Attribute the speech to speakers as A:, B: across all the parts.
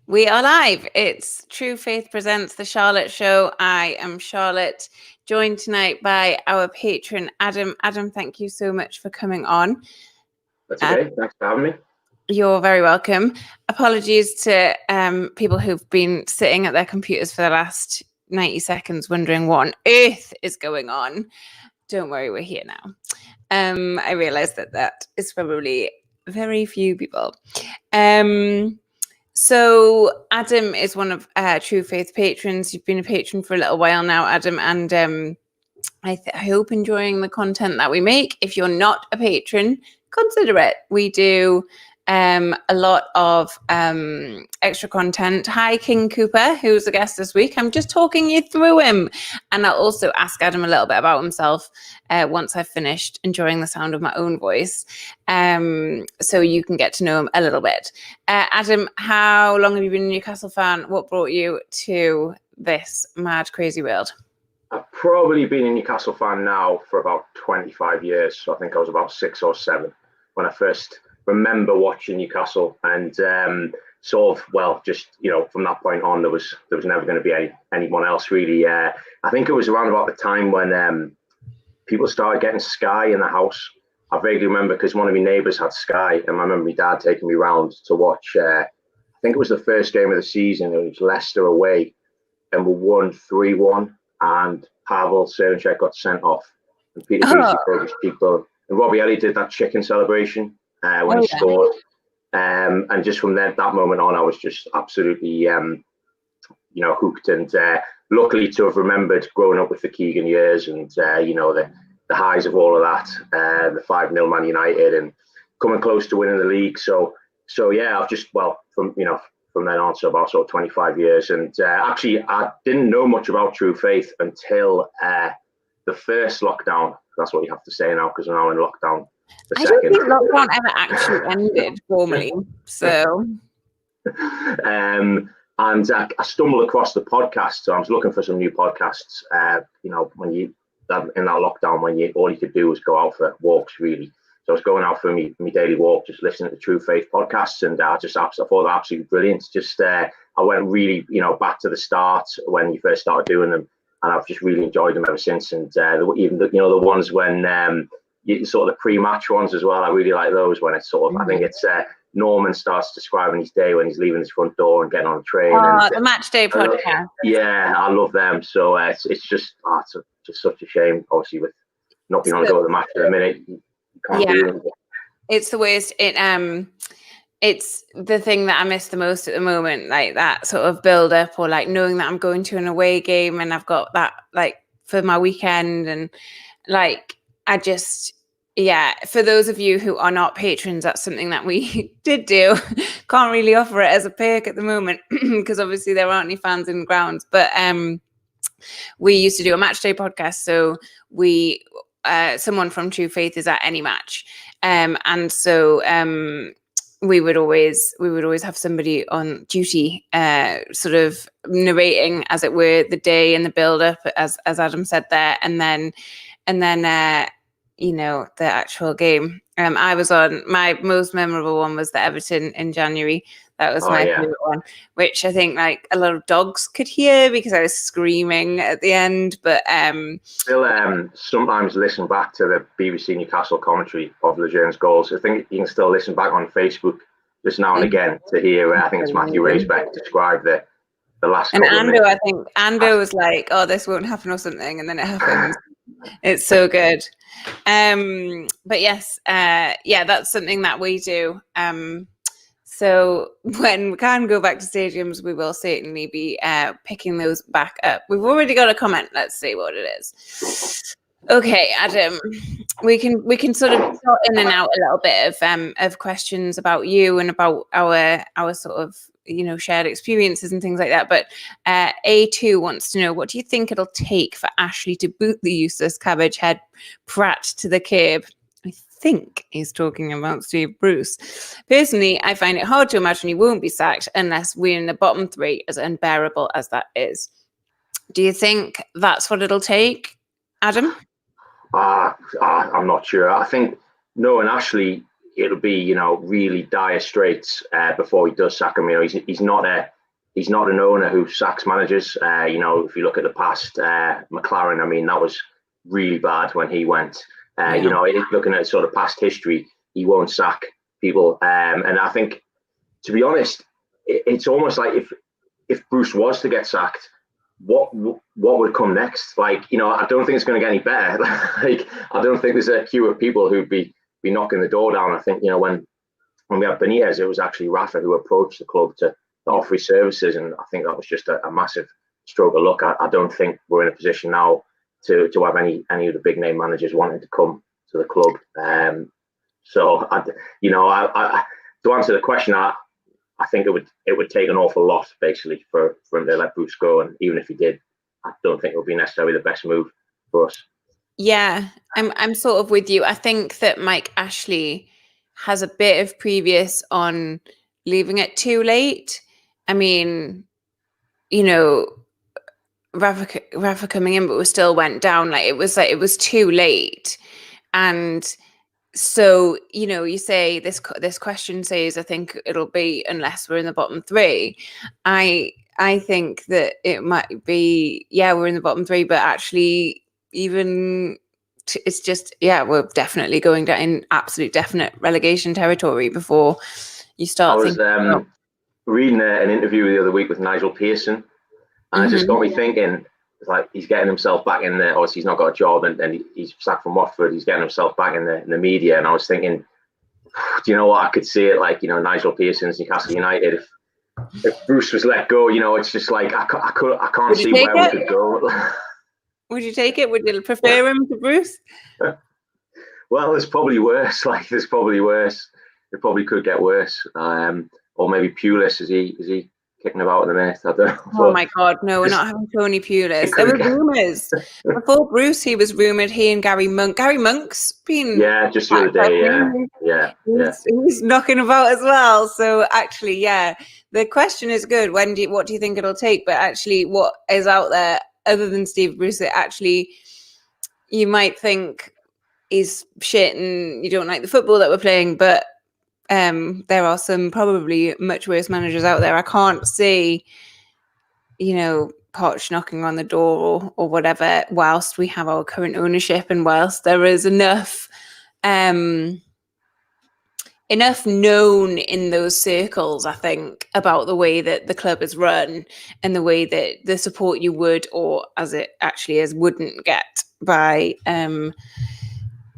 A: We are live. It's True Faith Presents The Charlotte Show. I am Charlotte, joined tonight by our patron, Adam. Adam, thank you so much for coming on.
B: That's okay. Thanks for having me.
A: You're very welcome. Apologies to people who've been sitting at their computers for the last 90 seconds wondering what on earth is going on. Don't worry, we're here now. I realise that is probably very few people. So Adam is one of True Faith patrons. You've been a patron for a little while now, Adam, and I hope enjoying the content that we make. If you're not a patron, consider it. We do a lot of extra content. Hi, King Cooper, who's a guest this week. I'm just talking you through him. And I'll also ask Adam a little bit about himself once I've finished enjoying the sound of my own voice. So you can get to know him a little bit. Adam, how long have you been a Newcastle fan? What brought you to this mad, crazy world?
B: I've probably been a Newcastle fan now for about 25 years. So I think I was about 6 or 7 when I first remember watching Newcastle, and just from that point on, there was never going to be anyone else really. I think it was around about the time when people started getting Sky in the house. I vaguely remember because one of my neighbours had Sky, and I remember my dad taking me round to watch. I think it was the first game of the season. It was Leicester away, and we won 3-1. And Pavel Serenchek got sent off, and Peter Beasley broke his cheekbone, and Robbie Elliott did that chicken celebration when he scored. And just from that moment on, I was just absolutely, hooked. And luckily to have remembered growing up with the Keegan years and, the highs of all of that, the 5-0 Man United and coming close to winning the league. So yeah, I've just, from then on, so about 25 years. And actually, I didn't know much about True Faith until the first lockdown. That's what you have to say now, because we're now in lockdown.
A: I don't think lockdown ever actually ended formally. So,
B: and I stumbled across the podcast. So I was looking for some new podcasts. When you in that lockdown, when all you could do was go out for walks, really. So I was going out for my daily walk, just listening to the True Faith podcasts, and I thought they're absolutely brilliant. I went really, back to the start when you first started doing them, and I've just really enjoyed them ever since. And even the ones when sort of the pre-match ones as well, I really like those when it's sort of, I think it's Norman starts describing his day when he's leaving his front door and getting on the train.
A: The Match Day podcast.
B: Yeah, I love them. So it's just such a shame, obviously, with not being on the match at the minute.
A: It's the worst. It's the thing that I miss the most at the moment, like that sort of build up, or like knowing that I'm going to an away game and I've got that like for my weekend, and like I just, for those of you who are not patrons, that's something that we did do. Can't really offer it as a perk at the moment because obviously there aren't any fans in the grounds, but we used to do a Match Day podcast. So someone from True Faith is at any match, and so we would always have somebody on duty, sort of narrating, as it were, the day and the build up, as Adam said there, and then the actual game. I was on, my most memorable one was the Everton in January. That was my favorite one, which I think like a lot of dogs could hear because I was screaming at the end. But
B: still, sometimes listen back to the BBC Newcastle commentary of Legion's goals. I think you can still listen back on Facebook just now and again to hear. I think it's Matthew Raisbeck describe the last.
A: And Ando, I think Ando was like, "Oh, this won't happen" or something, and then it happens. It's so good. But yes, that's something that we do. So when we can go back to stadiums, we will certainly be picking those back up. We've already got a comment. Let's see what it is. Okay, Adam, we can sort of go in and out a little bit of questions about you and about our sort of shared experiences and things like that. But A2 wants to know, what do you think it'll take for Ashley to boot the useless cabbage head Pratt to the curb? I think he's talking about Steve Bruce. Personally, I find it hard to imagine he won't be sacked unless we're in the bottom 3, as unbearable as that is. Do you think that's what it'll take, Adam?
B: I'm not sure. I think knowing Ashley, it'll be really dire straits before he does sack him. He's not a he's not an owner who sacks managers. You know, if you look at the past, McLaren, I mean, that was really bad when he went. You know, looking at sort of past history, he won't sack people. And I think, to be honest, it's almost like if Bruce was to get sacked, what would come next? Like, you know, I don't think it's going to get any better. Like, I don't think there's a queue of people who'd be knocking the door down. I think, you know, when we had Benitez, it was actually Rafa who approached the club to offer his services, and I think that was just a massive stroke of luck. I don't think we're in a position now to have any of the big name managers wanting to come to the club. So, you know, to answer the question, I think it would take an awful lot, basically, for him to let Bruce go. And even if he did, I don't think it would be necessarily the best move for us.
A: Yeah, I'm sort of with you. I think that Mike Ashley has a bit of previous on leaving it too late. I mean, you know, Rafa coming in, but we still went down. Like it was too late. And so, you know, you say this question says, I think it'll be unless we're in the bottom three. I think that it might be, we're in the bottom three, but actually even it's just, we're definitely going down in absolute definite relegation territory before you start.
B: I was reading an interview the other week with Nigel Pearson, and it just got me thinking, like, he's getting himself back in there. Obviously, he's not got a job, and he's sacked from Watford. He's getting himself back in the media. And I was thinking, do you know what? I could see it, like, you know, Nigel Pearson's Newcastle United. If Bruce was let go, you know, it's just like I can't see where we could go.
A: Would you take it? Would you prefer him to Bruce?
B: Well, there's probably worse. Like, there's probably worse. It probably could get worse. Or maybe Pulis. Is he kicking about in the minute? I don't know.
A: Oh my God, no, we're not having Tony Pulis. There were rumours. Before Bruce, he was rumoured, he and Gary Monk. Gary Monk's been...
B: Yeah, just the other day, yeah.
A: He's knocking about as well. So actually, the question is good. What do you think it'll take? But actually, what is out there, other than Steve Bruce, that actually you might think is shit and you don't like the football that we're playing, but there are some probably much worse managers out there. I can't see, you know, Poch knocking on the door or whatever whilst we have our current ownership and whilst there is enough known in those circles, I think, about the way that the club is run and the way that the support you would, or as it actually is, wouldn't get by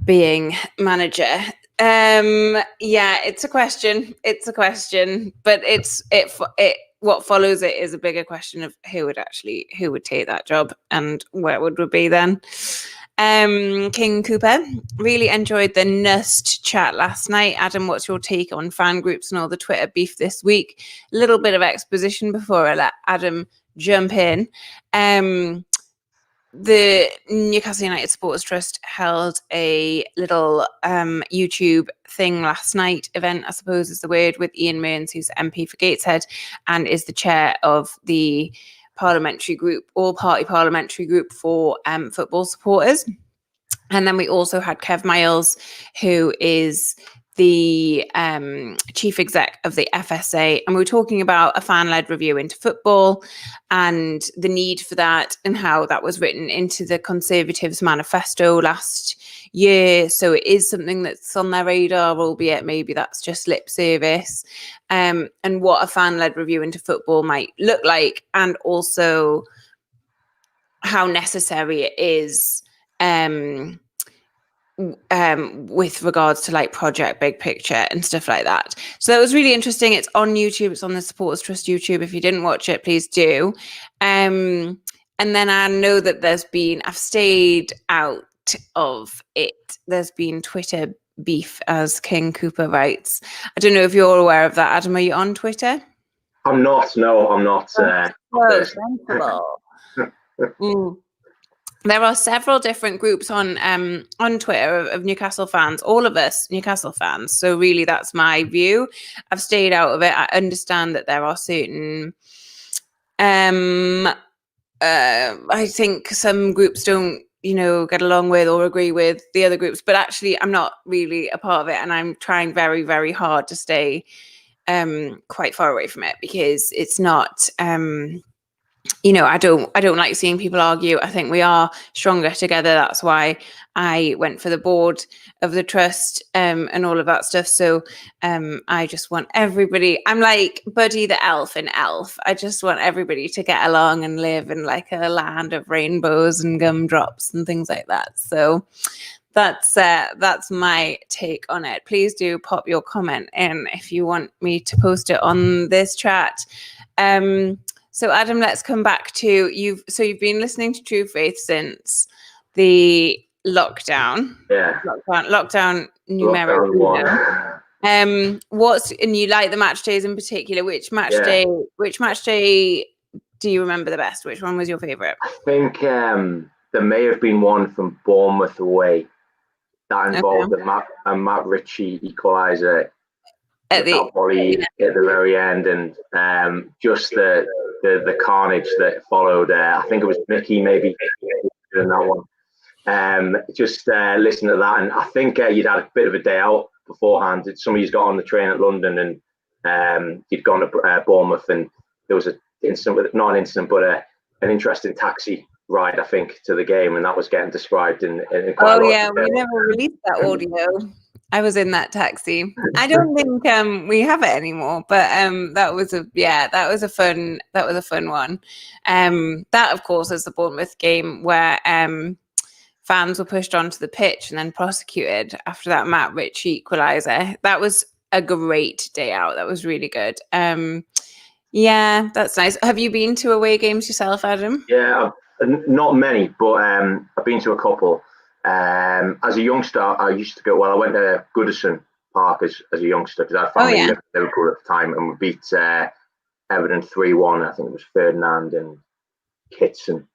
A: being manager. It's a question, but what follows it is a bigger question of who would take that job and where would we be then. King Cooper, really enjoyed the Nust chat last night. Adam, what's your take on fan groups and all the Twitter beef this week? A little bit of exposition before I let Adam jump in. The Newcastle United Supporters Trust held a little YouTube thing last night, event, I suppose is the word, with Ian Mearns, who's MP for Gateshead and is the chair of the parliamentary group, all-party parliamentary group for football supporters. And then we also had Kev Miles, who is the chief exec of the FSA, and we were talking about a fan-led review into football and the need for that and how that was written into the Conservatives manifesto last year. So it is something that's on their radar, albeit maybe that's just lip service, and what a fan-led review into football might look like, and also how necessary it is with regards to like Project Big Picture and stuff like that. So that was really interesting. It's on YouTube. It's on the Supporters Trust YouTube. If you didn't watch it, please do. And then I know that I've stayed out of it. There's been Twitter beef, as King Cooper writes. I don't know if you're aware of that. Adam, are you on Twitter?
B: I'm not. No, I'm not.
A: There are several different groups on Twitter of Newcastle fans, all of us Newcastle fans. So really, that's my view. I've stayed out of it. I understand that there are certain, I think some groups don't, get along with or agree with the other groups, but actually I'm not really a part of it. And I'm trying very, very hard to stay quite far away from it because it's not. You know, I don't like seeing people argue. I think we are stronger together. That's why I went for the board of the trust and all of that stuff. So I just want everybody. I'm like Buddy the elf in Elf. I just want everybody to get along and live in like a land of rainbows and gumdrops and things like that. So that's my take on it. Please do pop your comment in if you want me to post it on this chat. So Adam, let's come back to you've been listening to True Faith since the lockdown.
B: Yeah.
A: Lockdown numeric. And you like the match days in particular? Which match day do you remember the best? Which one was your favourite?
B: I think there may have been one from Bournemouth away that involved a Matt Ritchie equaliser at the volley at the very end, and just the carnage that followed. I think it was Mickey maybe in that one. Just listen to that, and I think you'd had a bit of a day out beforehand. Some of you got on the train at London, and you'd gone to Bournemouth, and there was an interesting taxi ride, I think, to the game, and that was getting described in quite a lot.
A: We never released that audio. I was in that taxi. I don't think we have it anymore, but that was a fun one. That of course is the Bournemouth game where fans were pushed onto the pitch and then prosecuted after that Matt Ritchie equaliser. That was a great day out. That was really good. Yeah, that's nice. Have you been to away games yourself, Adam?
B: Yeah, not many, but I've been to a couple. As a youngster, I used to go. Well, I went to Goodison Park as a youngster because I family lived in Liverpool at the time, and we beat Everton 3-1. I think it was Ferdinand and Kitson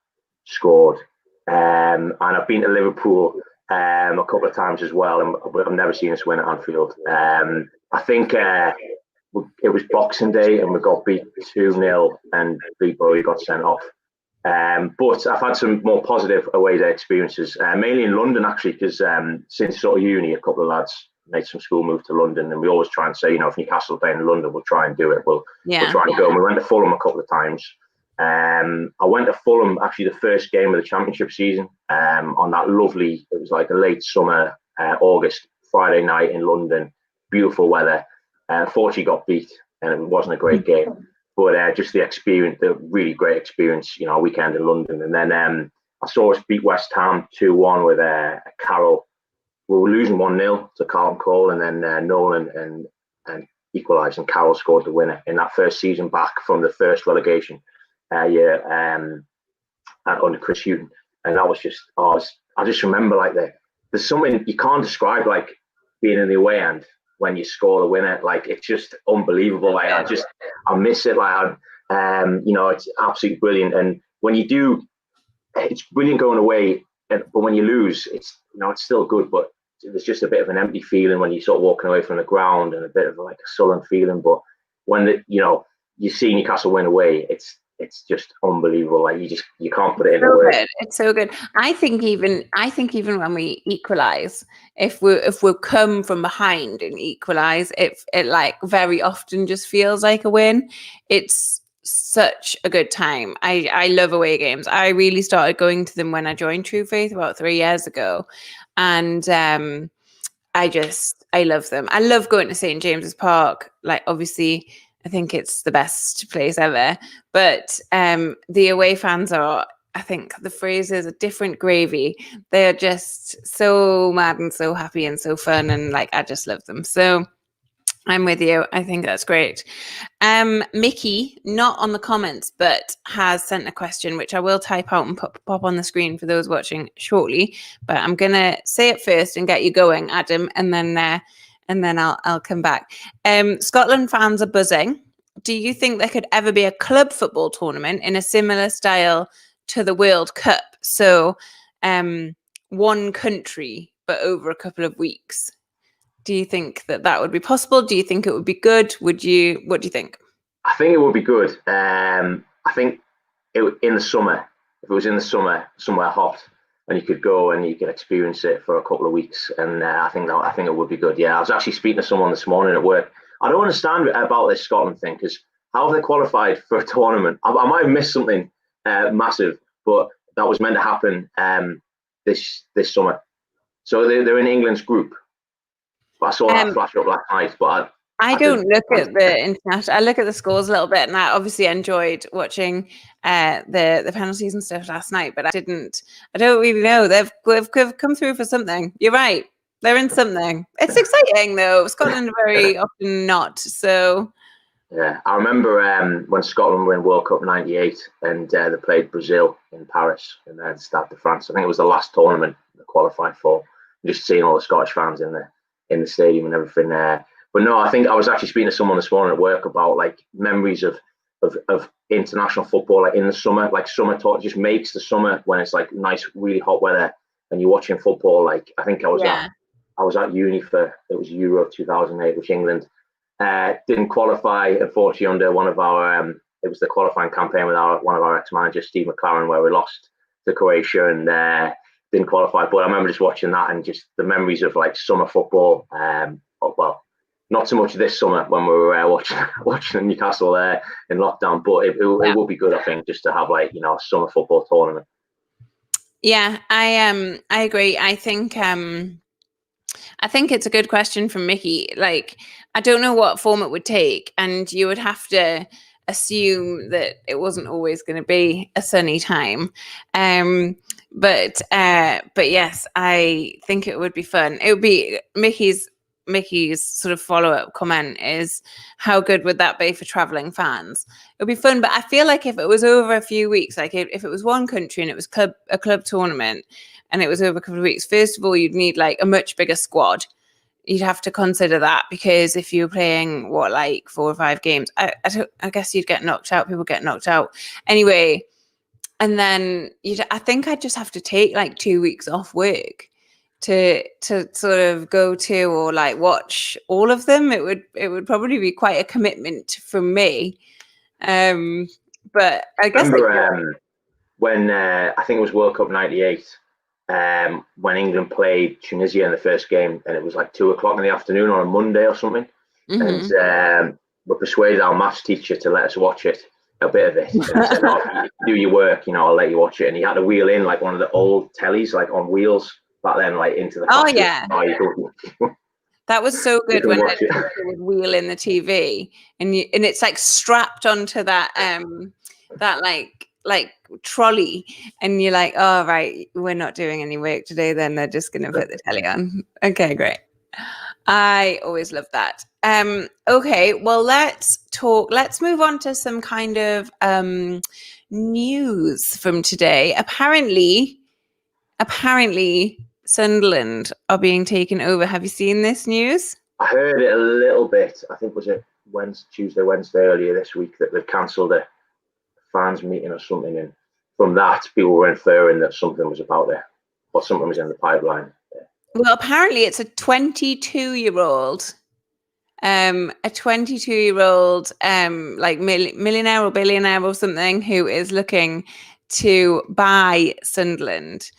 B: scored. And I've been to Liverpool a couple of times as well, and I've never seen us win at Anfield. I think it was Boxing Day, and we got beat 2-0, and Big Boy got sent off. But I've had some more positive away day experiences, mainly in London actually, because since sort of uni, a couple of lads made some school move to London, and we always try and say, if Newcastle play in London, we'll try and do it. We'll try and go. And we went to Fulham a couple of times. I went to Fulham actually the first game of the Championship season on that lovely, it was like a late summer, August Friday night in London, beautiful weather. Unfortunately got beat, and it wasn't a great game. But just the experience, the really great experience, a weekend in London. And then I saw us beat West Ham 2-1 with Carroll. We were losing 1-0 to Carlton Cole, and then Nolan and equalised, and Carroll scored the winner in that first season back from the first relegation year under Chris Hughton. And that was just, I just remember like there's something you can't describe, like being in the away end when you score the winner. Like, it's just unbelievable. Like, I miss it. Like, it's absolutely brilliant. And when you do, it's brilliant going away. But when you lose, it's still good, but there's just a bit of an empty feeling when you sort walking away from the ground, and a bit of like a sullen feeling. But when you see Newcastle win away, it's just unbelievable. Like, you can't put it in words.
A: It's so good. I think even when we equalize, if we come from behind and equalize, it like very often just feels like a win. It's such a good time. I love away games. I really started going to them when I joined True Faith about 3 years ago, and I love them. I love going to St. James's Park. Like, obviously, I think it's the best place ever. But the away fans are, I think the phrase is, a different gravy. They are just so mad and so happy and so fun, and like, I just love them. So I'm with you. I think that's great. Mickey, not on the comments, but has sent a question, which I will type out and pop on the screen for those watching shortly. But I'm going to say it first and get you going, Adam, and then I'll come back. Scotland fans are buzzing. Do you think there could ever be a club football tournament in a similar style to the World Cup? So one country, but over a couple of weeks. Do you think that would be possible? Do you think it would be good? What do you think?
B: I think it would be good. I think in the summer, if it was in the summer, somewhere hot, and you could go and you could experience it for a couple of weeks, and I think it would be good. Yeah, I was actually speaking to someone this morning at work I don't understand about this Scotland thing, because how have they qualified for a tournament? I might have missed something massive, but that was meant to happen this summer. So they're in England's group. But I saw that flash up last night. But
A: I don't look at the international. I look at the scores a little bit, and I obviously enjoyed watching the penalties and stuff last night. But I don't really know. They've come through for something. You're right. They're in something. It's exciting though. Scotland are very often not. So
B: yeah, I remember when Scotland were in World Cup '98 and they played Brazil in Paris and then Stade de France. I think it was the last tournament they qualified for. Just seeing all the Scottish fans in the stadium and everything there. But no, I think I was actually speaking to someone this morning at work about like memories of international football, like in the summer, like summer talk just makes the summer when it's like nice, really hot weather and you're watching football. Like I think I was at uni for, it was Euro 2008, which England didn't qualify, unfortunately, under one of our, it was the qualifying campaign with one of our ex-managers, Steve McLaren, where we lost to Croatia and didn't qualify. But I remember just watching that and just the memories of like summer football. Well, not so much this summer when we were watching Newcastle there in lockdown, but it would be good, I think, just to have like, a summer football tournament.
A: Yeah, I agree. I think it's a good question from Mickey. Like, I don't know what form it would take, and you would have to assume that it wasn't always going to be a sunny time. But yes, I think it would be fun. It would be Mickey's sort of follow-up comment is, how good would that be for traveling fans? It would be fun, but I feel like if it was over a few weeks, like if it was one country and it was a club tournament and it was over a couple of weeks, first of all, you'd need like a much bigger squad. You'd have to consider that, because if you're playing like 4 or 5 games, I guess you'd get knocked out. People get knocked out anyway. And then I think I'd just have to take like 2 weeks off work to sort of go to or like watch all of them. It would probably be quite a commitment from me. But I guess
B: when I think it was World Cup '98, when England played Tunisia in the first game, and it was like 2:00 in the afternoon on a Monday or something, and we persuaded our maths teacher to let us watch it, a bit of it, and he said, "Oh, do your work, I'll let you watch it." And he had to wheel in like one of the old tellies, like on wheels back then, like into the classroom.
A: That was so good when they would wheel in the TV, and it's like strapped onto that that like trolley, and you're like, oh right, we're not doing any work today, then they're just gonna put the telly on. Okay, great. I always love that. Okay, well, let's move on to some kind of news from today. Apparently Sunderland are being taken over. Have you seen this news?
B: I heard it a little bit. I think was it Tuesday, Wednesday earlier this week that they've cancelled a fans meeting or something, and from that people were inferring that something was about there, or something was in the pipeline.
A: Well, apparently it's a 22-year-old like millionaire or billionaire or something who is looking to buy Sunderland.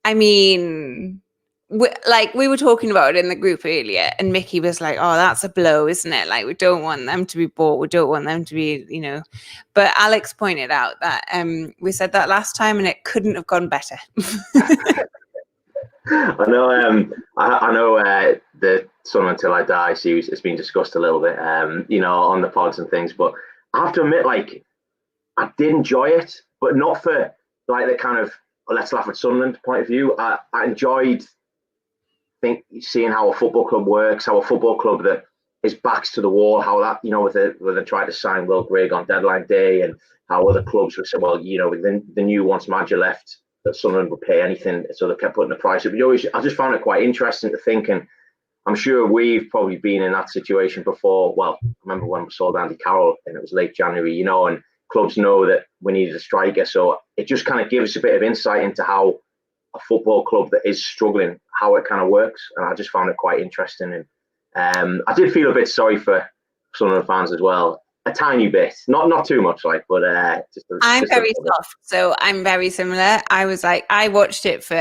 A: I mean, we were talking about it in the group earlier, and Mickey was like, "Oh, that's a blow, isn't it? Like, we don't want them to be bought. We don't want them to be, But Alex pointed out that we said that last time, and it couldn't have gone better.
B: I know. I know the Sunderland Till I Die series. It's been discussed a little bit, on the pods and things. But I have to admit, like, I did enjoy it, but not for like the kind of let's laugh at Sunderland point of view. I enjoyed seeing how a football club works, how a football club that is backs to the wall, how that, when they tried to sign Will Grigg on deadline day, and how other clubs would say, well, the new once Madger left, that Sunderland would pay anything, so they kept putting the price up. I just found it quite interesting to think, and I'm sure we've probably been in that situation before. Well, I remember when we sold Andy Carroll, and it was late January, and clubs know that we needed a striker, so it just kind of gives a bit of insight into how a football club that is struggling, how it kind of works, and I just found it quite interesting. And I did feel a bit sorry for Sunderland fans as well, a tiny bit, not too much, like, but
A: I'm very soft, so I'm very similar. I was like, I watched it for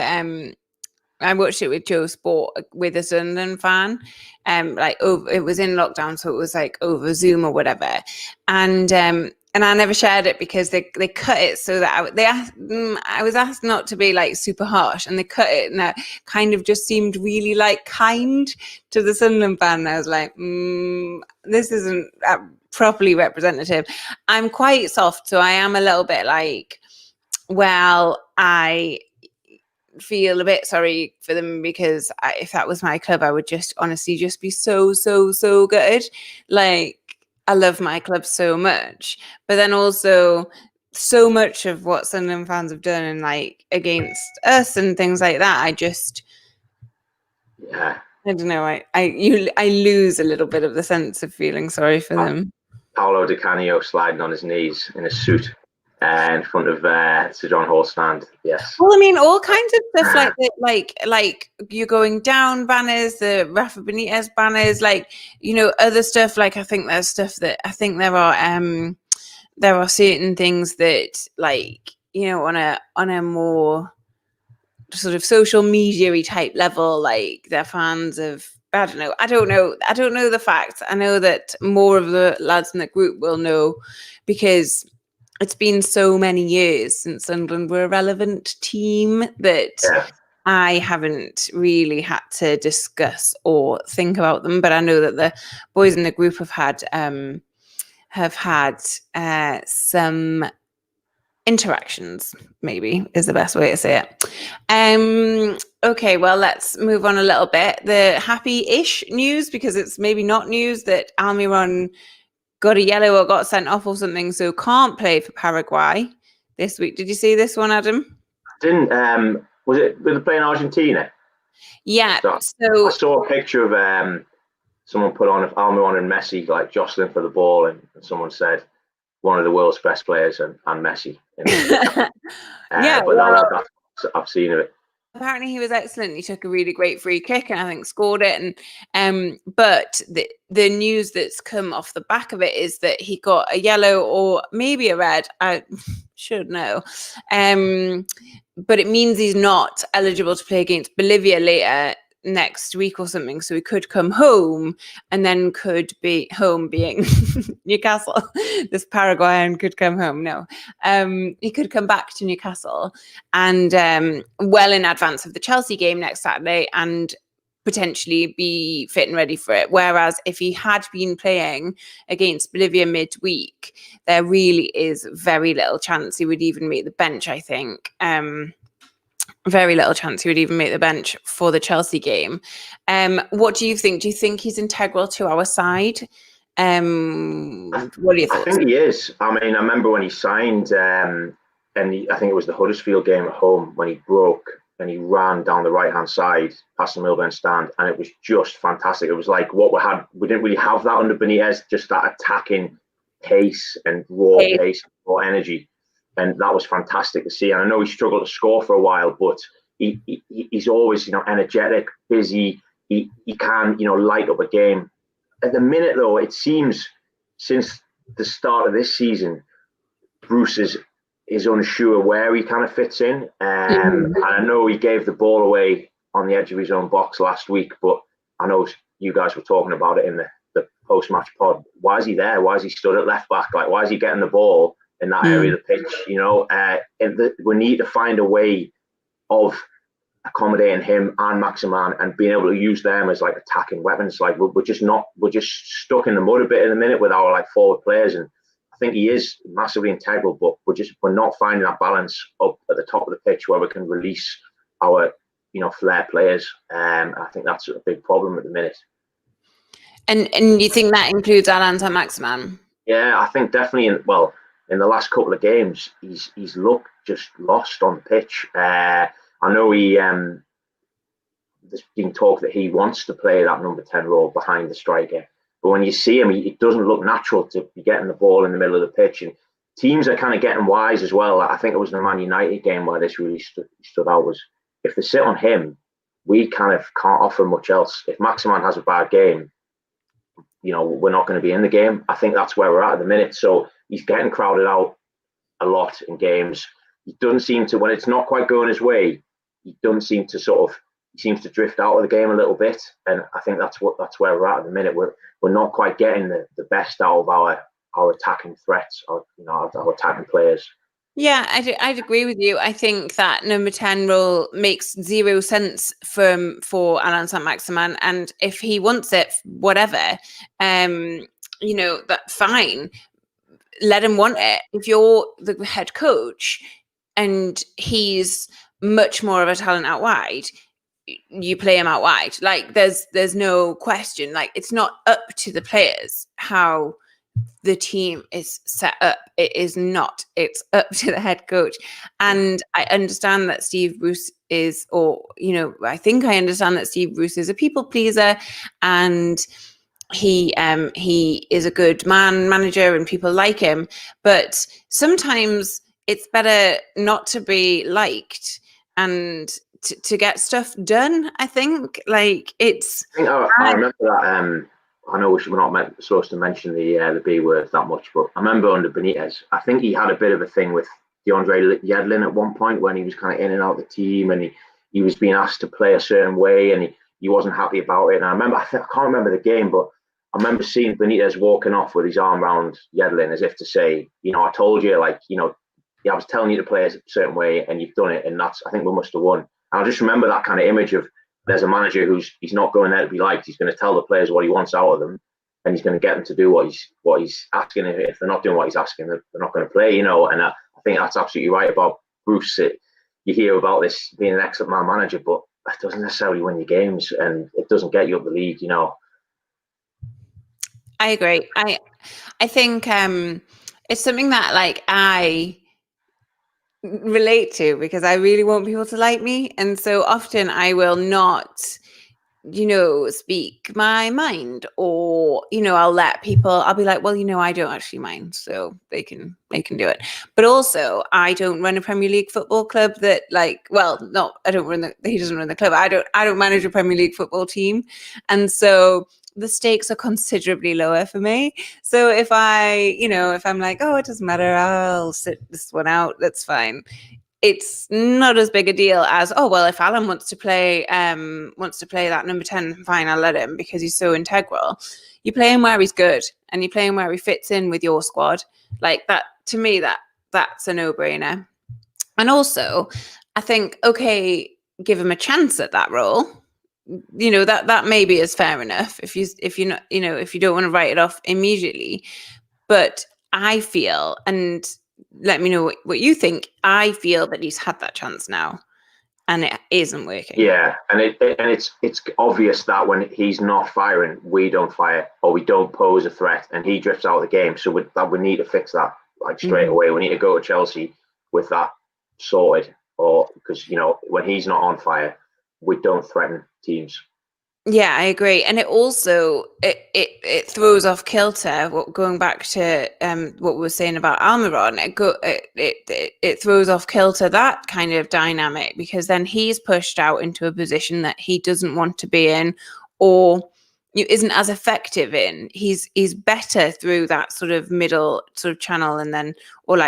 A: I watched it with Joe Sport with a Sunderland fan. It was in lockdown, so it was like over Zoom or whatever. And I never shared it because they cut it so that I was asked not to be like super harsh, and they cut it, and that kind of just seemed really like kind to the Sunderland fan. And I was like, this isn't properly representative. I'm quite soft, so I am a little bit like, well, I feel a bit sorry for them because if that was my club, I would just honestly just be so good. Like, I love my club so much, but then also so much of what Sunderland fans have done and like against us and things like that, I don't know. I lose a little bit of the sense of feeling sorry for them.
B: Paolo Di Canio sliding on his knees in a suit in front of Sir John Hall stand. Yes.
A: Well, I mean, all kinds of stuff like that, like you're going down banners, the Rafa Benitez banners, like, you know, other stuff. Like, I think there's stuff that I think there are certain things that, like, you know, on a more sort of social media-y type level, like they're fans of. I don't know the facts. I know that more of the lads in the group will know because it's been so many years since Sunderland were a relevant team that I haven't really had to discuss or think about them. But I know that the boys in the group have had some interactions, maybe is the best way to say it. Okay, well, let's move on a little bit. The happy-ish news, because it's maybe not news, that Almiron got a yellow or got sent off or something, so can't play for Paraguay this week. Did you see this one, Adam?
B: Didn't was it playing Argentina?
A: Yeah.
B: So I saw a picture of someone put on Almiron and Messi like jostling for the ball, and someone said one of the world's best players and Messi. But I've seen it.
A: Apparently he was excellent. He took a really great free kick and I think scored it. And but the news that's come off the back of it is that he got a yellow or maybe a red. I should know. But it means he's not eligible to play against Bolivia later next week or something, so he could come home and then could be home being Newcastle. This Paraguayan could come home. No, he could come back to Newcastle and well in advance of the Chelsea game next Saturday and potentially be fit and ready for it. Whereas if he had been playing against Bolivia midweek, there really is very little chance he would even make the bench, I think. Very little chance he would even make the bench for the Chelsea game. What do you think? Do you think he's integral to our side? What are your thoughts?
B: I think he is. I mean, I remember when he signed, and I think it was the Huddersfield game at home when he broke and he ran down the right-hand side past the Millburn stand, and it was just fantastic. It was like what we didn't really have that under Benitez, just that attacking pace and raw pace, raw energy. And that was fantastic to see. And I know he struggled to score for a while, but he's always, you know, energetic, busy. He can, you know, light up a game. At the minute, though, it seems since the start of this season, Bruce is unsure where he kind of fits in. And I know he gave the ball away on the edge of his own box last week, but I know you guys were talking about it in the post-match pod. Why is he there? Why is he stood at left back? Like, why is he getting the ball in that area of the pitch? You know, we need to find a way of accommodating him and Maximin and being able to use them as like attacking weapons. Like we're just stuck in the mud a bit in a minute with our like forward players, and I think he is massively integral, but we're not finding that balance up at the top of the pitch where we can release our, you know, flair players. I think that's a big problem at the minute.
A: And you think that includes Allan Saint-Maximin?
B: Yeah, I think definitely. In the last couple of games, he's looked just lost on the pitch. I know there's been talk that he wants to play that number 10 role behind the striker. But when you see him, it doesn't look natural to be getting the ball in the middle of the pitch. And teams are kind of getting wise as well. I think it was the Man United game where this really stood out, was if they sit on him, we kind of can't offer much else. If Maximin has a bad game, you know, we're not going to be in the game. I think that's where we're at the minute. So he's getting crowded out a lot in games. He doesn't seem to, when it's not quite going his way, he doesn't seem to sort of he seems to drift out of the game a little bit, and I think that's where we're at the minute. We're not quite getting the best out of our attacking threats, or our attacking players.
A: Yeah, I'd agree with you. I think that number 10 role makes zero sense for Alan Saint-Maximin, and if he wants it, whatever, that fine. Let him want it. If you're the head coach and he's much more of a talent out wide, you play him out wide. Like there's no question. Like it's not up to the players how the team is set up. It is not. It's up to the head coach. And I understand that Steve Bruce is, I think I understand that Steve Bruce is a people pleaser, and he is a good manager and people like him. But sometimes it's better not to be liked and to get stuff done. I think I
B: remember that. I know we're not supposed to mention the B word that much, but I remember under Benitez, I think he had a bit of a thing with DeAndre Yedlin at one point when he was kind of in and out of the team, and he was being asked to play a certain way, and he wasn't happy about it. And I can't remember the game, but I remember seeing Benitez walking off with his arm around Yedlin as if to say, I told you, I was telling you to play a certain way, and you've done it, and I think we must have won. And I just remember that kind of image of, there's a manager he's not going there to be liked. He's going to tell the players what he wants out of them, and he's going to get them to do what he's asking. If they're not doing what he's asking, they're not going to play, And I think that's absolutely right about Bruce. You hear about this being an excellent manager, but that doesn't necessarily win you games, and it doesn't get you up the league,
A: I agree. I think it's something that I relate to, because I really want people to like me, and so often I will not speak my mind, or I'll be like, well, I don't actually mind, so they can do it. But also, I don't run a Premier League football club that I don't run he doesn't run the club. I don't manage a Premier League football team, and so the stakes are considerably lower for me. So if I'm like, oh, it doesn't matter, I'll sit this one out, that's fine. It's not as big a deal as, oh, well, if Alan wants to play that number 10, fine, I'll let him, because he's so integral. You play him where he's good, and you play him where he fits in with your squad. Like that, to me, that's a no-brainer. And also, I think, okay, give him a chance at that role. That maybe is fair enough if you not, if you don't want to write it off immediately. But I feel, and let me know what you think, I feel that he's had that chance now, and it isn't working.
B: Yeah, and it's obvious that when he's not firing, we don't fire, or we don't pose a threat, and he drifts out of the game. So we need to fix that straight away. We need to go to Chelsea with that sorted, or because when he's not on fire, we don't threaten teams.
A: Yeah, I agree. And it also it throws off kilter. Going back to what we were saying about Almiron, it throws off kilter that kind of dynamic, because then he's pushed out into a position that he doesn't want to be in, or isn't as effective in. He's better through that sort of middle sort of channel, and then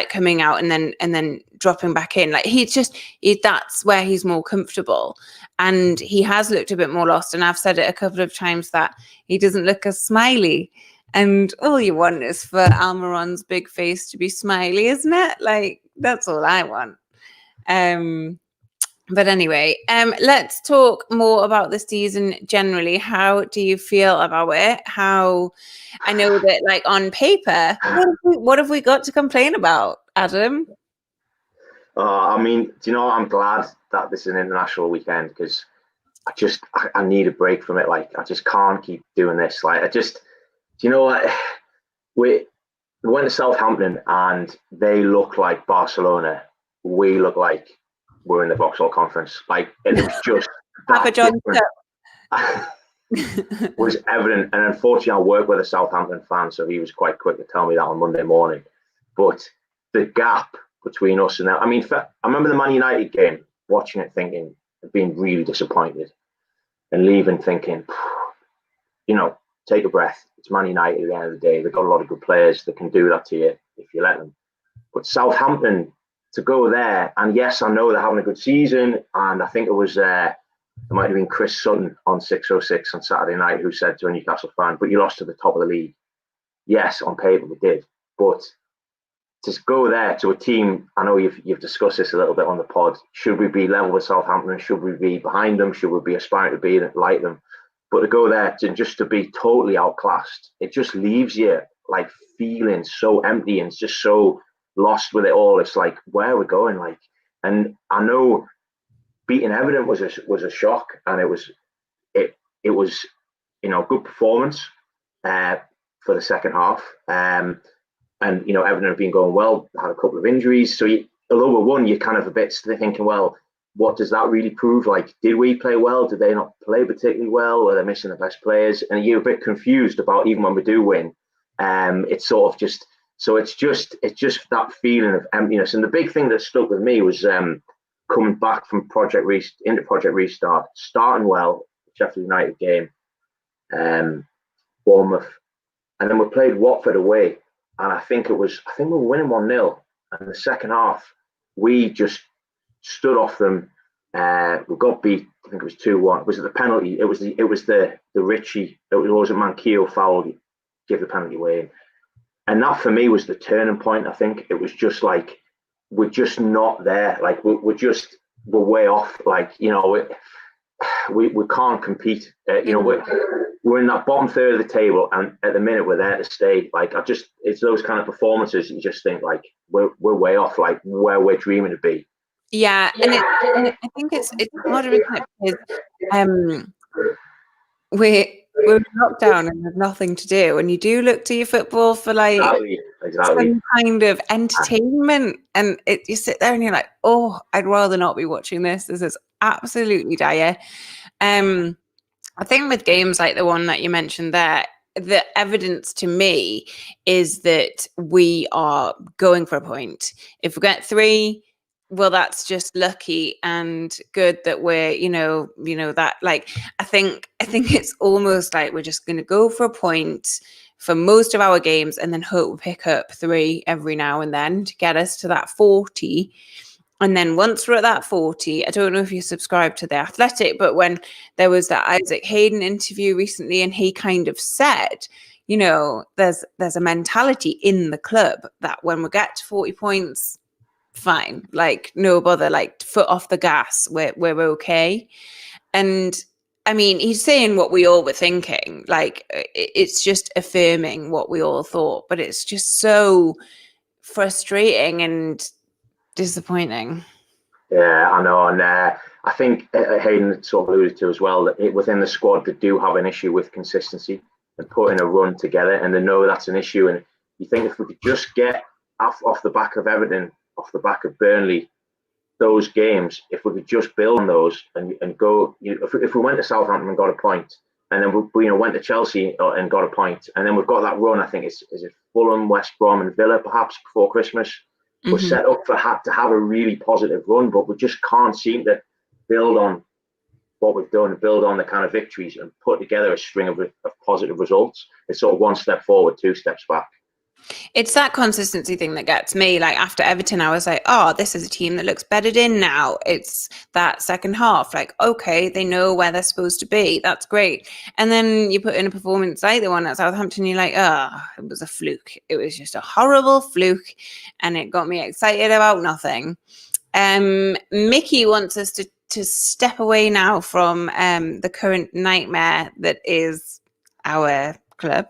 A: coming out and then dropping back in. That's where he's more comfortable. And he has looked a bit more lost. And I've said it a couple of times that he doesn't look as smiley. And all you want is for Almiron's big face to be smiley, isn't it? That's all I want. But anyway, let's talk more about the season generally. How do you feel about it? I know that on paper, what have we got to complain about, Adam?
B: Do you know, I'm glad that this is an international weekend, because I need a break from it. I just can't keep doing this. Do you know what? We went to Southampton and they look like Barcelona. We look like we're in the Vauxhall Conference. It was just
A: Papa John
B: was evident. And unfortunately, I work with a Southampton fan, so he was quite quick to tell me that on Monday morning. But the gap between us and them, I remember the Man United game, watching it thinking, being really disappointed, and leaving thinking, take a breath. It's Man United at the end of the day. They've got a lot of good players that can do that to you if you let them. But Southampton, to go there, and yes, I know they're having a good season, and I think it was it might have been Chris Sutton on 606 on Saturday night who said to a Newcastle fan, "But you lost to the top of the league." Yes, on paper we did, but to go there to a team, I know you've discussed this a little bit on the pod. Should we be level with Southampton? Should we be behind them? Should we be aspiring to be like them? But to go there to be totally outclassed, it just leaves you like feeling so empty and just so lost with it all. It's like, where are we going? Like, and I know beating Everton was a shock, and it was good performance for the second half. And Everton have been going well, had a couple of injuries. So although we won, you're kind of a bit thinking, well, what does that really prove? Like, did we play well? Did they not play particularly well? Were they missing the best players? And you're a bit confused about, even when we do win. It's sort of just, so it's just that feeling of emptiness. And the big thing that stuck with me was coming back from Project Restart, starting well, Sheffield United game, Bournemouth, and then we played Watford away. And I think we were winning 1-0. And the second half, we just stood off them. We got beat. I think it was 2-1. Was it the penalty? It was the Ritchie. It was a Manquillo foul. Give the penalty away. And that for me was the turning point. I think it was just like, we're just not there. Like we're way off. Like, we can't compete. We're in that bottom third of the table, and at the minute we're there to stay. Like, it's those kind of performances you just think like we're way off, like where we're dreaming to be.
A: Yeah, and I think it's harder, isn't it? Because we're in lockdown and there's nothing to do, and you do look to your football for like
B: exactly.
A: some kind of entertainment, and you sit there and you're like, oh, I'd rather not be watching this. This is absolutely dire. I think with games like the one that you mentioned there, the evidence to me is that we are going for a point. If we get 3, well, that's just lucky and good that we're, that, like, I think it's almost like we're just going to go for a point for most of our games and then hope we pick up 3 every now and then to get us to that 40. And then once we're at that 40, I don't know if you subscribe to The Athletic, but when there was that Isaac Hayden interview recently, and he kind of said, there's a mentality in the club that when we get to 40 points, fine, like no bother, like foot off the gas, we're okay. And I mean, he's saying what we all were thinking, like it's just affirming what we all thought, but it's just so frustrating and disappointing.
B: Yeah, I know. And I think Hayden sort of alluded to as well that within the squad, they do have an issue with consistency and putting a run together, and they know that's an issue. And you think if we could just get off the back of Everton, off the back of Burnley, those games, if we could just build on those and go, if we went to Southampton and got a point, and then we went to Chelsea and got a point, and then we've got that run. I think is it Fulham, West Brom, and Villa perhaps before Christmas. We're set up to have a really positive run, but we just can't seem to build on what we've done, build on the kind of victories, and put together a string of positive results. It's sort of 1 step forward, 2 steps back.
A: It's that consistency thing that gets me. Like after Everton, I was like, oh, this is a team that looks bedded in now. It's that second half. Like, okay, they know where they're supposed to be. That's great. And then you put in a performance like the one at Southampton, you're like, oh, it was a fluke. It was just a horrible fluke. And it got me excited about nothing. Mickey wants us to step away now from the current nightmare that is our club.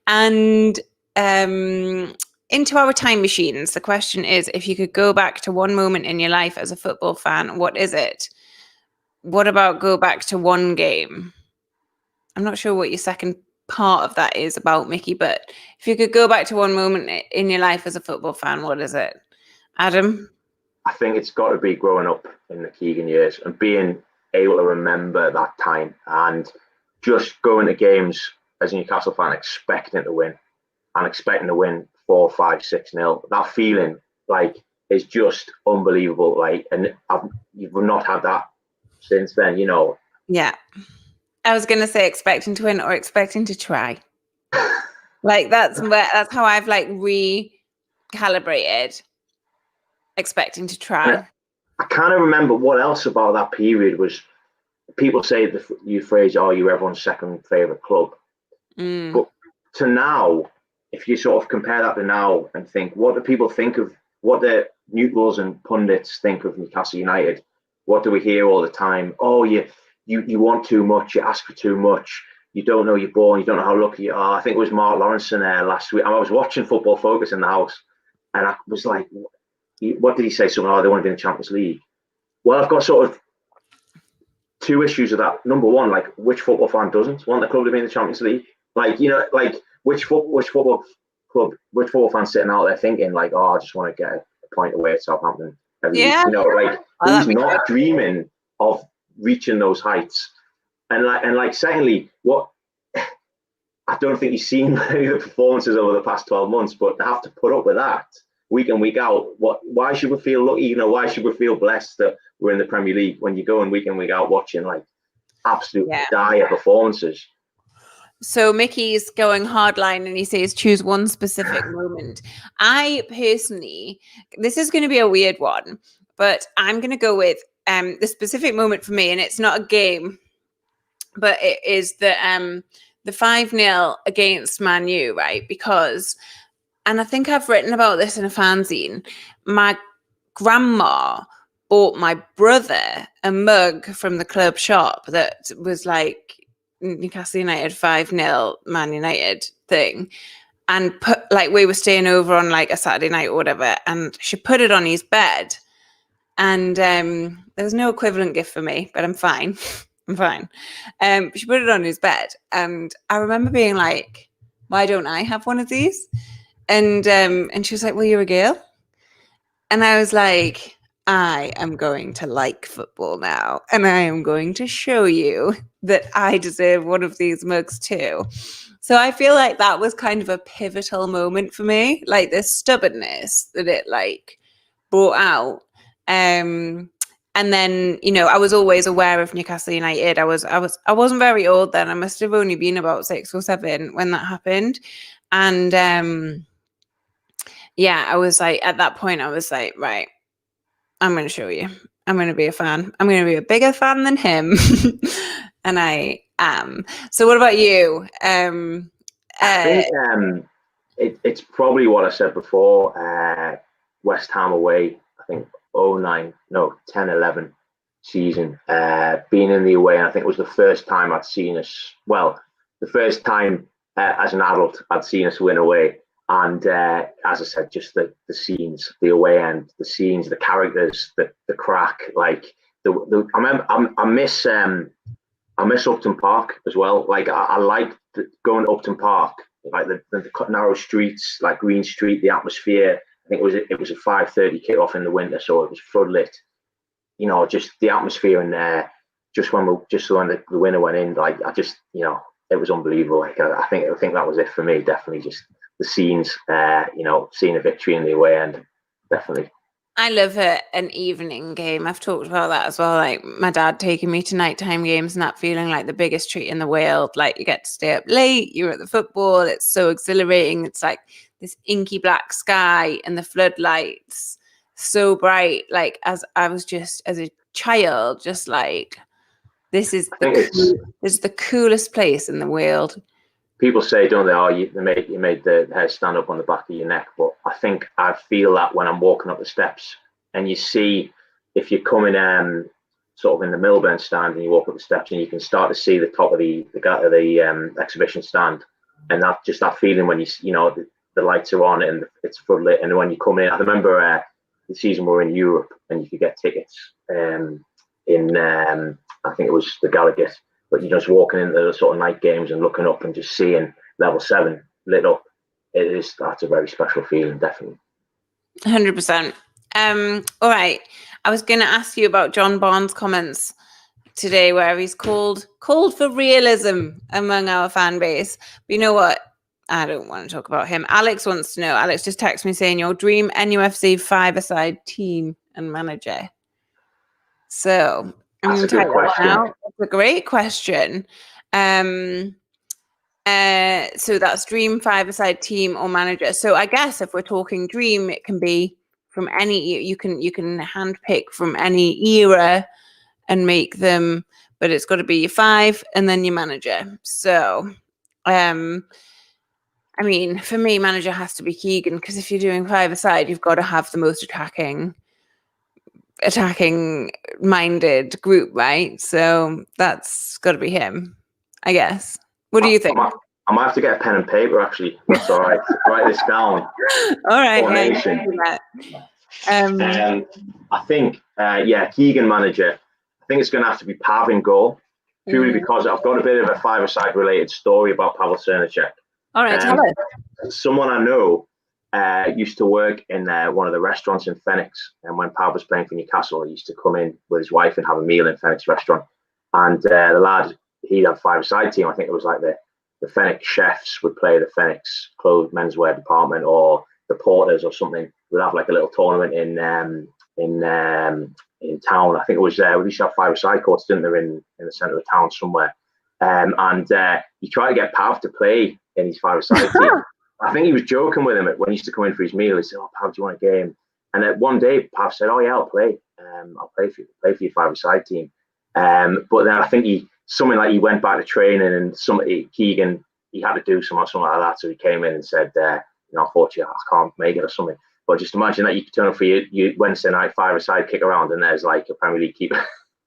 A: And into our time machines. The question is, if you could go back to one moment in your life as a football fan, what is it? What about go back to one game? I'm not sure what your second part of that is about, Mickey, but if you could go back to one moment in your life as a football fan, what is it? Adam?
B: I think it's got to be growing up in the Keegan years and being able to remember that time and just going to games as a Newcastle fan expecting to win. And expecting to win 4-5-6-0. That feeling, like, is just unbelievable. Like, and you've not had that since then,
A: Yeah, I was gonna say expecting to win or expecting to try. Like that's how I've like recalibrated. Expecting to try.
B: I kind of remember what else about that period was people say the phrase, "Oh, you're everyone's second favorite club," but to now, if you sort of compare that to now and think, what do people think of, what the neutrals and pundits think of Newcastle United? What do we hear all the time? Oh, you want too much, you ask for too much, you don't know you're born, you don't know how lucky you are. I think it was Mark Lawrenson there last week. I was watching Football Focus in the house, and I was like, what did he say? Something, oh, they want to be in the Champions League. Well, I've got sort of two issues with that. Number one, like, which football fan doesn't want the club to be in the Champions League? Like, you know, like which football fan sitting out there thinking like, oh, I just want to get a point away at Southampton every week. You know, like, who's not dreaming of reaching those heights? And like secondly, what I don't think you've seen many of the performances over the past 12 months, but to have to put up with that week in, week out, why should we feel lucky? You know, why should we feel blessed that we're in the Premier League when you go in week in, week out watching like absolute dire performances?
A: So Mickey's going hardline and he says, choose one specific moment. I personally, this is going to be a weird one, but I'm going to go with the specific moment for me, and it's not a game, but it is the 5-0 against Man U, right? Because, and I think I've written about this in a fanzine, my grandma bought my brother a mug from the club shop that was like Newcastle United 5-0 Man United thing, and put, like, we were staying over on like a Saturday night or whatever, and she put it on his bed, and there was no equivalent gift for me, but I'm fine. I'm fine. She put it on his bed, and I remember being like, why don't I have one of these? And she was like, well, you're a girl. And I was like, I am going to like football now, and I am going to show you that I deserve one of these mugs too. So I feel like that was kind of a pivotal moment for me, like this stubbornness that it like brought out. And then, you know, I was always aware of Newcastle United. I wasn't very old then. I must have only been about 6 or 7 when that happened. And I was like, at that point, I was like, right, I'm going to show you. I'm going to be a fan. I'm going to be a bigger fan than him. And I am. So what about you?
B: I think it's probably what I said before. West Ham away, I think 10-11 season, being in the away, and I think it was the first time I'd seen us, well, the first time as an adult I'd seen us win away. And as I said, just the scenes, the away end, the scenes, the characters, the crack. Like I remember, I miss Upton Park as well. Like I like going to Upton Park, like the narrow streets, like Green Street, the atmosphere. I think it was a 5:30 kickoff in the winter, so it was floodlit. You know, just the atmosphere in there. Just when the winner went in, like it was unbelievable. Like I think that was it for me. Definitely, just the scenes. Seeing a victory in the away end, definitely.
A: I love an evening game. I've talked about that as well. Like my dad taking me to nighttime games and that feeling like the biggest treat in the world. Like you get to stay up late, you're at the football. It's so exhilarating. It's like this inky black sky and the floodlights so bright. Like as I was just as a child, just like this is the coolest place in the world.
B: People say, don't they? Oh, you made the hair stand up on the back of your neck. But I think I feel that when I'm walking up the steps, and you see, if you're coming sort of in the Millburn stand, and you walk up the steps, and you can start to see the top of the exhibition stand, and that feeling when the lights are on and it's floodlit, and when you come in. I remember the season we were in Europe, and you could get tickets in I think it was the Gallagher. But you're just walking into the sort of night games and looking up and just seeing level 7 lit up. That's a very special feeling, definitely.
A: 100%. All right. I was going to ask you about John Barnes' comments today, where he's called for realism among our fan base. But you know what? I don't want to talk about him. Alex wants to know. Alex just texted me saying your dream NUFC 5-a-side team and manager. So I'm going to type that one out. That's a great question. So that's dream 5-a-side team or manager. So I guess if we're talking dream, it can be from any. You can handpick from any era and make them. but it's got to be your 5 and then your manager. So, I mean, for me, manager has to be Keegan, because if you're doing 5-a-side, you've got to have the most attacking minded group, right? So that's got to be him, I guess. What do you think?
B: I might have to get a pen and paper, actually. That's all right. Write this down.
A: All right.
B: Formation.
A: Yeah,
B: I think, Keegan manager. I think it's going to have to be Pav in goal, purely because I've got a bit of a 5-a-side related story about Pavel Srnicek.
A: All right, tell us.
B: Someone I know used to work in one of the restaurants in Phoenix, and when Pav was playing for Newcastle, he used to come in with his wife and have a meal in Phoenix restaurant. And the lad, he'd have 5-a-side team. I think it was like the Phoenix chefs would play the Phoenix clothes menswear department, or the porters or something would have like a little tournament in town. I think it was we used to have 5-a-side courts, didn't there, in the centre of town somewhere. And he tried to get Pav to play in his 5-a-side team. I think he was joking with him when he used to come in for his meal. He said, "Oh, Pav, do you want a game?" And one day, Pav said, "Oh yeah, I'll play. I'll play for your 5-a-side team." But then I think he went back to training, and Keegan, he had to do something like that. So he came in and said, "Unfortunately, I can't make it," or something. But just imagine that you turn up for your Wednesday night 5-a-side kick around, and there's like a Premier League keeper.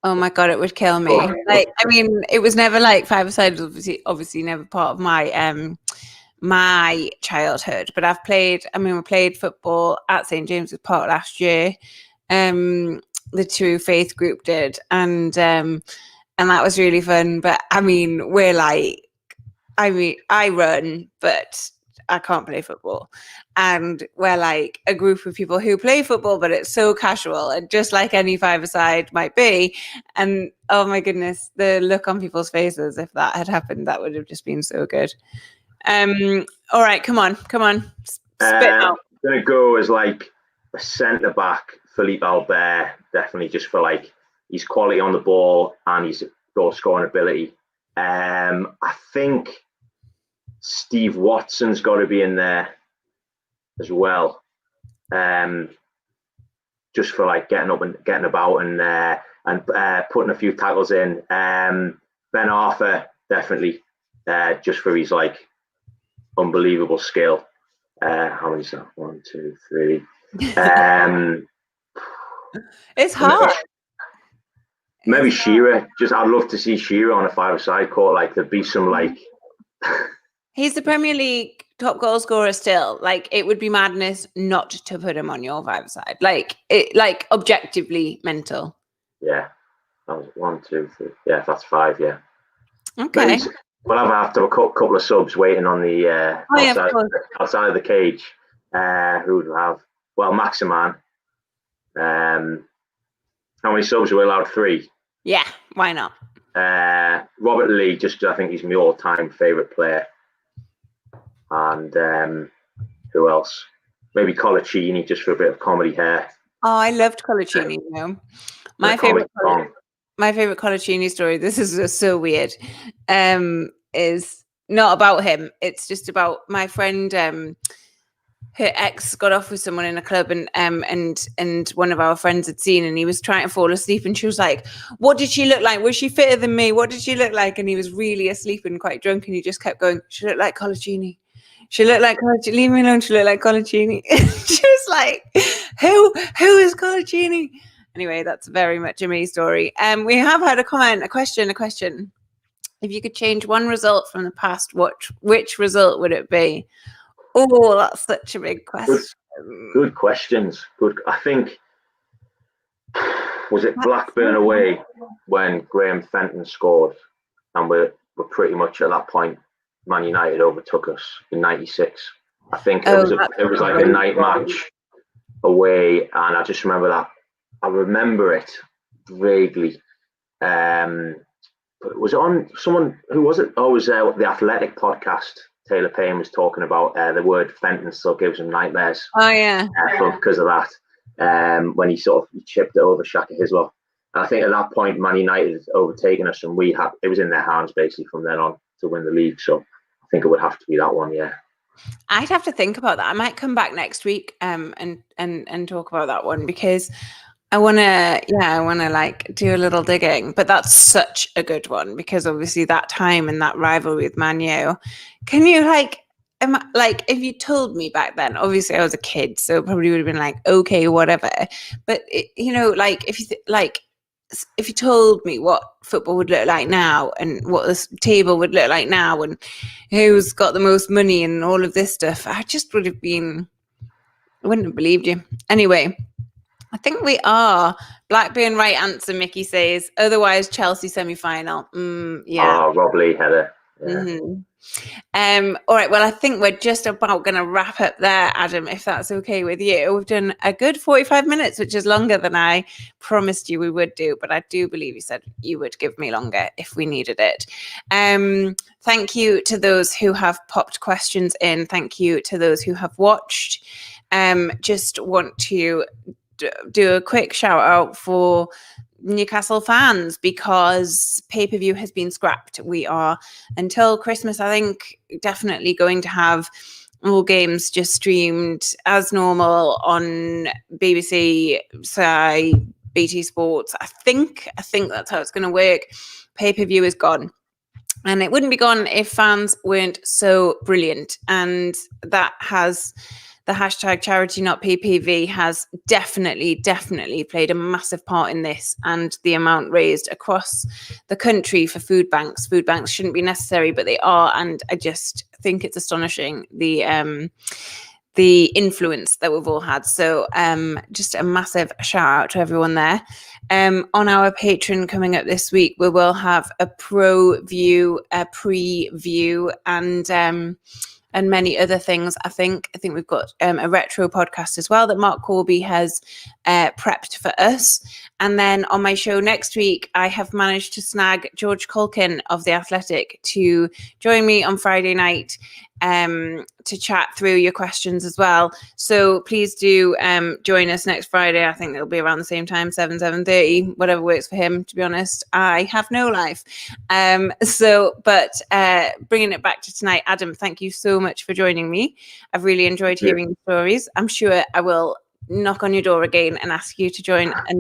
A: Oh my God, it would kill me. Like, I mean, it was never like 5-a-side was obviously never part of my my childhood, but we played football at St. James's Park last year. The True Faith group did, and that was really fun. But I mean, I run, but I can't play football. And we're like a group of people who play football, but it's so casual, and just like any 5-a-side might be. And oh my goodness, the look on people's faces, if that had happened, that would have just been so good. All right, come on. Spit out.
B: I'm going to go as like a centre back, Philippe Albert, definitely, just for like his quality on the ball and his goal scoring ability. I think Steve Watson's got to be in there as well, just for like getting up and getting about and putting a few tackles in. Ben Arthur, definitely, just for his like unbelievable skill. How many is that? 1, 2, 3.
A: It's hard.
B: Maybe Shearer. I'd love to see Shearer on a 5-a-side court. Like, there'd be some like.
A: He's the Premier League top goal scorer still. Like, it would be madness not to put him on your 5-a-side. Like objectively mental.
B: Yeah, that was 1, 2, 3. Yeah, that's 5. Yeah.
A: Okay.
B: We'll have a couple of subs waiting on the outside of the cage. Who would have? Well, Maximan. How many subs are we allowed? 3.
A: Yeah, why not?
B: Robert Lee, I think he's my all-time favourite player. And who else? Maybe Colaccini, just for a bit of comedy hair.
A: Oh, I loved Colaccini. My favorite Colaccini story, this is so weird, is not about him. It's just about my friend. Her ex got off with someone in a club, and one of our friends had seen, and he was trying to fall asleep, and she was like, "What did she look like? Was she fitter than me? What did she look like?" And he was really asleep and quite drunk, and he just kept going, "She looked like Colaccini. She looked like Colaccini. Leave me alone. She looked like Colaccini." She was like, who is Colaccini? Anyway, that's very much a me story. We have had a question. If you could change one result from the past, which result would it be? Oh, that's such a big question.
B: Good questions. Good. I think, was it Blackburn away when Graham Fenton scored, and we're pretty much at that point, Man United overtook us in '96. I think it was like a night match away, and I just remember that. I remember it vaguely. But was it on someone? Who was it? Oh, it was the Athletic podcast. Taylor Payne was talking about the word Fenton still gives him nightmares.
A: Oh yeah,
B: because of that. When he chipped it over Shaka Hislop. And I think at that point, Man United had overtaken us, and it was in their hands basically from then on to win the league. So I think it would have to be that one. Yeah.
A: I'd have to think about that. I might come back next week and talk about that one, because I want to like do a little digging, but that's such a good one because obviously that time and that rivalry with Man U. Can you like, if you told me back then, obviously I was a kid, so it probably would have been like, okay, whatever. But like if you told me what football would look like now and what this table would look like now and who's got the most money and all of this stuff, I just would have been, I wouldn't have believed you. Anyway. I think we are. Blackburn, right answer, Mickey says. Otherwise, Chelsea semi-final. Yeah.
B: Rob Lee header. Yeah.
A: All right. Well, I think we're just about going to wrap up there, Adam, if that's okay with you. We've done a good 45 minutes, which is longer than I promised you we would do. But I do believe you said you would give me longer if we needed it. Thank you to those who have popped questions in. Thank you to those who have watched. Just want to do a quick shout out for Newcastle fans because pay-per-view has been scrapped. We are until Christmas, I think, definitely going to have all games just streamed as normal on BBC, Sky, BT Sports. I think that's how it's going to work. Pay-per-view is gone. And it wouldn't be gone if fans weren't so brilliant. And that has the hashtag charity not PPV has definitely played a massive part in this, and the amount raised across the country for food banks. Food banks shouldn't be necessary, but they are, and I just think it's astonishing the influence that we've all had. So just a massive shout out to everyone there. On our Patreon coming up this week, we will have a preview, and many other things. I think we've got a retro podcast as well that Mark Corby has prepped for us. And then on my show next week, I have managed to snag George Culkin of The Athletic to join me on Friday night to chat through your questions as well. So please do join us next Friday. I think it'll be around the same time, 7:30, whatever works for him. To be honest, I have no life. But bringing it back to tonight, Adam, thank you so much for joining me. I've really enjoyed hearing the stories. I'm sure I will knock on your door again and ask you to join another